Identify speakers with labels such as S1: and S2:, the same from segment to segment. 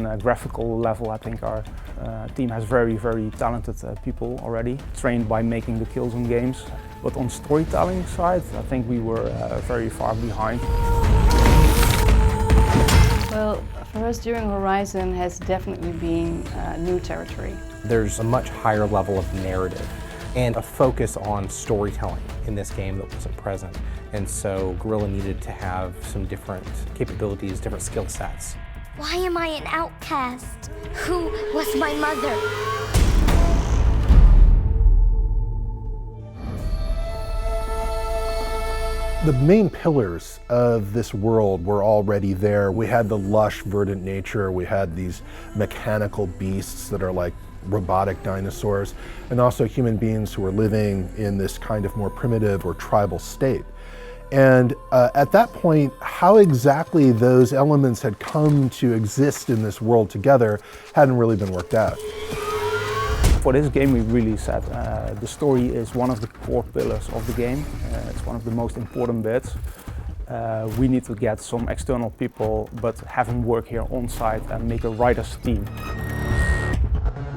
S1: on a graphical level, I think our team has very, very talented people already, trained by making the Killzone games. But on storytelling side, I think we were very far behind.
S2: Well, for us during Horizon has definitely been new territory.
S3: There's a much higher level of narrative and a focus on storytelling in this game that wasn't present. And so Guerrilla needed to have some different capabilities, different skill sets.
S4: Why am I an outcast? Who was my mother?
S5: The main pillars of this world were already there. We had the lush, verdant nature. We had these mechanical beasts that are like robotic dinosaurs, and also human beings who were living in this kind of more primitive or tribal state. And at that point, how exactly those elements had come to exist in this world together hadn't really been worked out.
S1: For this game we really said the story is one of the core pillars of the game. It's one of the most important bits. We need to get some external people, but have them work here on site and make a writer's team.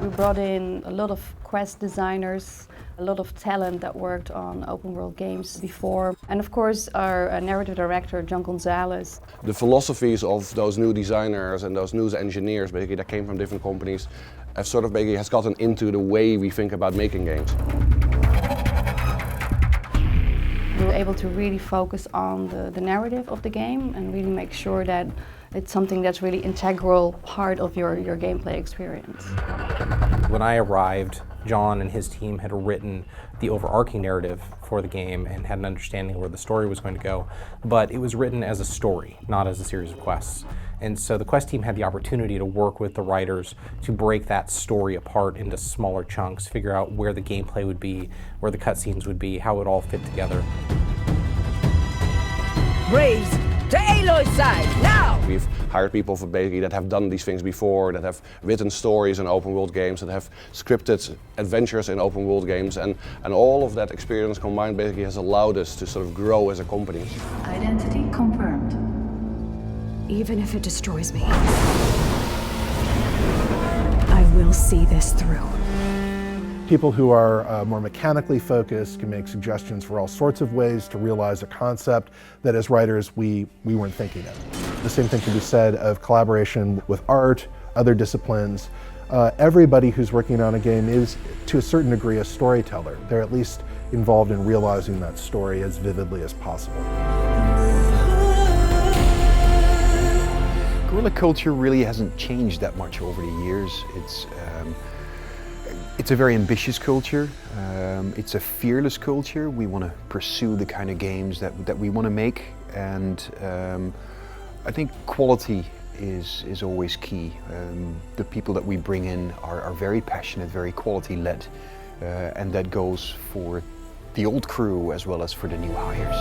S2: We brought in a lot of quest designers, a lot of talent that worked on open world games before, and of course our narrative director, John Gonzalez.
S6: The philosophies of those new designers and those new engineers basically that came from different companies have sort of basically has gotten into the way we think about making games.
S2: We were able to really focus on the narrative of the game and really make sure that it's something that's really integral part of your gameplay experience.
S3: When I arrived, John and his team had written the overarching narrative for the game and had an understanding of where the story was going to go, but it was written as a story, not as a series of quests. And so the quest team had the opportunity to work with the writers to break that story apart into smaller chunks, figure out where the gameplay would be, where the cutscenes would be, how it would all fit together.
S7: Braves, to Aloy's side, now!
S6: We've hired people for basically that have done these things before, that have written stories in open world games, that have scripted adventures in open world games, and all of that experience combined basically has allowed us to sort of grow as a company.
S8: Identity confirmed. Even if it destroys me, I will see this through.
S5: People who are more mechanically focused can make suggestions for all sorts of ways to realize a concept that as writers we weren't thinking of. The same thing can be said of collaboration with art, other disciplines. Everybody who's working on a game is, to a certain degree, a storyteller. They're at least involved in realizing that story as vividly as possible.
S9: Guerrilla culture really hasn't changed that much over the years. It's a very ambitious culture. It's a fearless culture. We want to pursue the kind of games that we want to make, and I think quality is always key. The people that we bring in are very passionate, very quality-led, and that goes for the old crew as well as for the new hires.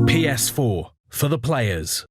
S10: PS4 for the players.